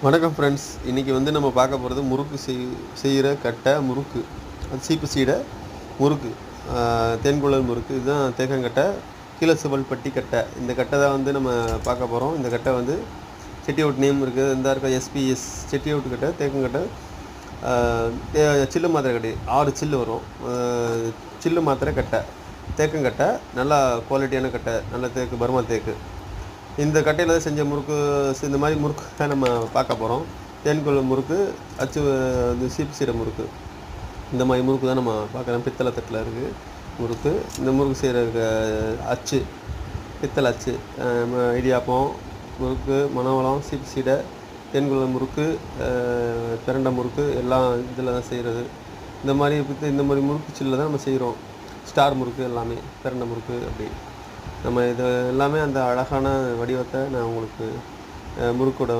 வணக்கம் ஃப்ரெண்ட்ஸ். இன்றைக்கி நம்ம பார்க்க போகிறது முறுக்கு செய்கிற கட்டை முறுக்கு. அது சீப்பு சீடை முறுக்கு, தேன்குழல் முறுக்கு. இதுதான் தேக்கங்கட்டை, கீழசுவல்பட்டி கட்டை. இந்த கட்டை தான் நம்ம பார்க்க போகிறோம். இந்த கட்டை செட்டிஅவுட் நேம் இருக்குது. இந்த இருக்க எஸ்பிஎஸ் செட்டிஅவுட் கட்டை, தேக்கங்கட்டை. சில்லு மாத்திரை கட்டை, 6 சில்லு வரும். சில்லு மாத்திரை கட்டை, தேக்கங்கட்டை. நல்லா குவாலிட்டியான கட்டை, நல்ல தேக்கு, பர்மா தேக்கு. இந்த கட்டையில் தான் செஞ்ச முறுக்கு. இந்த மாதிரி முறுக்கு தான் நம்ம பார்க்க போகிறோம். தேன்குழல் முறுக்கு, சீப்பு சீடை முறுக்கு. இந்த மாதிரி முறுக்கு தான் நம்ம பார்க்குறோம். பித்தளை தட்டில் இருக்குது முறுக்கு. இந்த முறுக்கு செய்கிற அச்சு, பித்தளை அச்சு. இடியாப்பம் முறுக்கு, மணவளம், சீப்பு சீடை, தேன்குழல் முறுக்கு, பிரண்டை முறுக்கு எல்லாம் இதில் தான் செய்கிறது. இந்த மாதிரி முறுக்கு சில்லில் தான் நம்ம செய்கிறோம். ஸ்டார் முறுக்கு எல்லாமே, பிரண்டை முறுக்கு. அப்படி நம்ம இது எல்லாமே அந்த அழகான வடிவத்தை நான் உங்களுக்கு முறுக்கோட